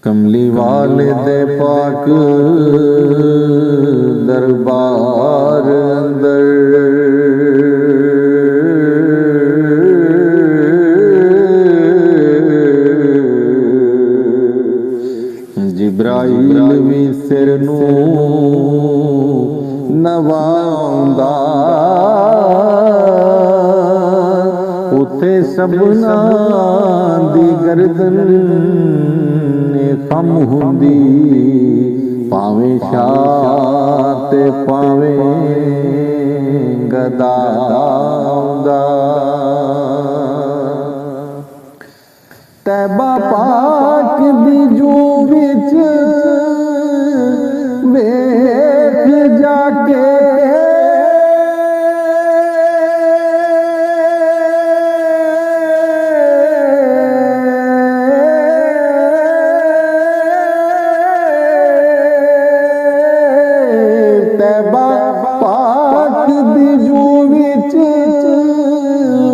कमली वाले दे पाक दरबार अंदर जिब्राइल भी सिर नूं नवाउंदा उथे सबना दी गर्दन कम हुंदी पावें शाह ते पावें गदा आउंदा। तैबा पाक दी जू विच वेख जाके तैबा पाक दी जू विच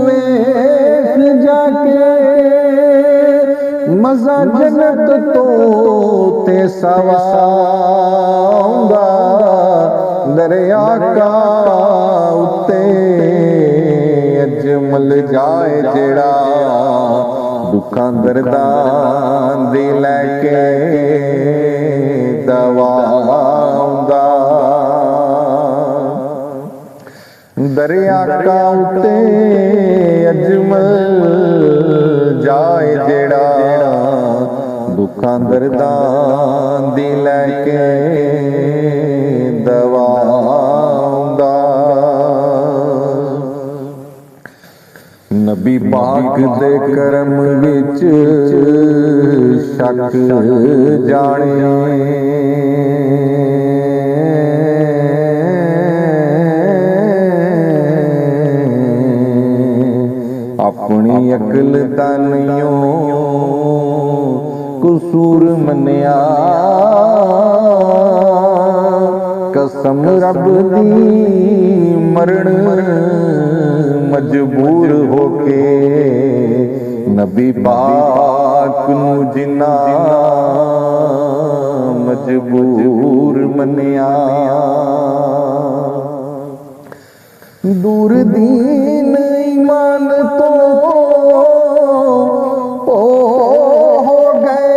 वेख जाके मज़ा जन्नत तो ते सवाऊंगा दरिया का उत्ते अजमल जाए जेड़ा दुखां दर्दां दी लैके दवाऊंगा। दरिया का उत्ते अजमल जाए जेड़ा दुखां दर्दां दी लैके दवाऊंगा। नबी पाक दे करम विच शक जाने अपनी अकल दा नहियों कसूर मन्या कसम रब दी मरण मजबूर होके नबी पाक नू जिन्ना मजबूर मन्या। दूर दीन ईमान तो हो गए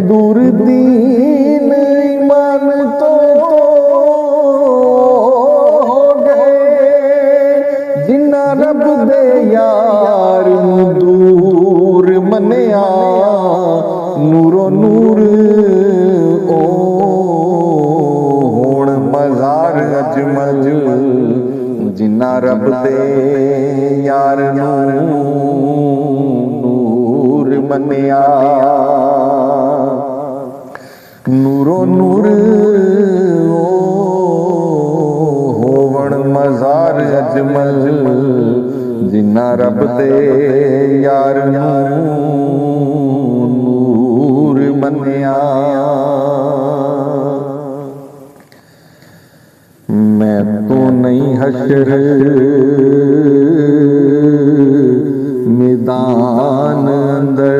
दूर दीन ईमान तो हो गए जिन्ना रब दे यार दूर मन्या नूरो नूर ओ होण मज़ार अजमल जिन्ना रब दे यार नूर मन्या नूरो नूर ओ होवण मज़ार अजमल जिन्ना रब दे यार नूर मन्या। मैं तो नहीं हशर मैदान अंदर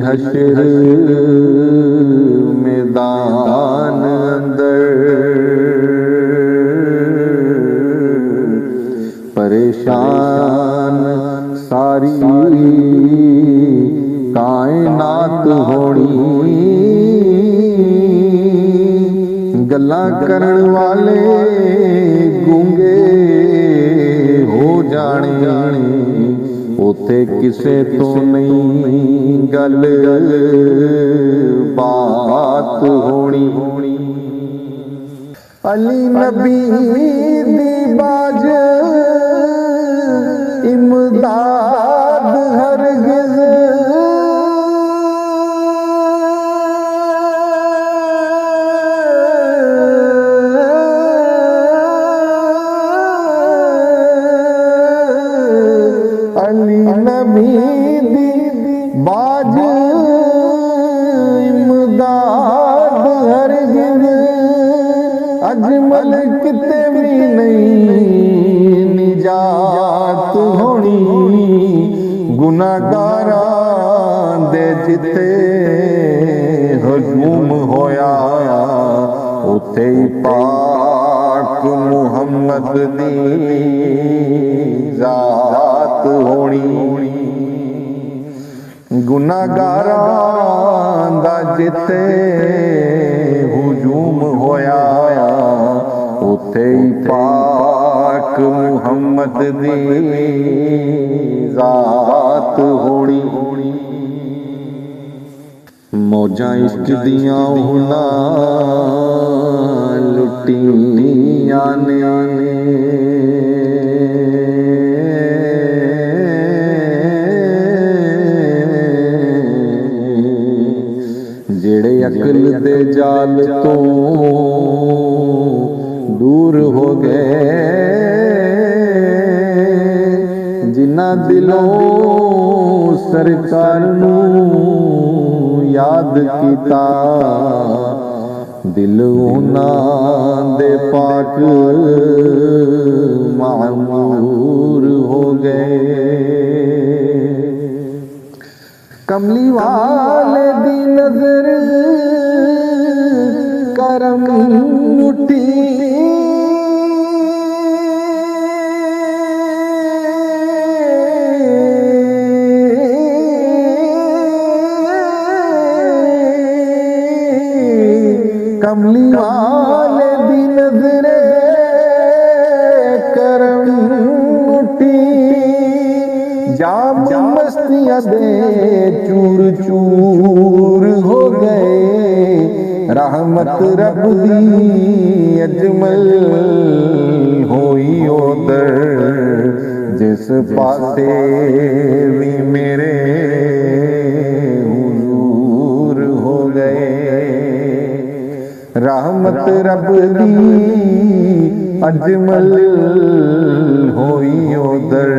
हशर मैदान अंदर परेशान सारी कायनात होनी गल्लां करन वाले गूंगे हो जाने उथे किसे तो नहीं गल बात होनी। अली नबी दी बाज इमदाद हरगिज़ अजमल किते भी नहीं निजात होनी गुनाहगारां दे जिते हजूम होया उथे ही पाक मुहम्मद दी जात होनी गुनाहगारां दा जिते हुजूम होया उथे ही पाक मुहम्मद दी जात होनी मौजां इश्क दियां उन्हां लुटियां ने जेड़े अकल दे जाल तो दूर हो गए जिन्हां दिलों सरकार नूं याद कीता दिल उन्हां दे पाक मामूर हो गए कमली वाले दी नजर करम उठी कमली वाले दी नजर करम उठी जाम मस्तियां दे चूर चूर हो गए रहमत रब दी अजमल होई उधर जिस पासे भी मेरे हुजूर हो गए रहमत रब दी अजमल होई उधर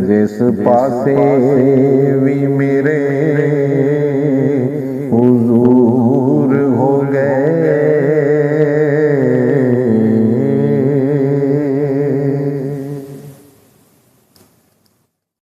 जिस पासे भी मेरे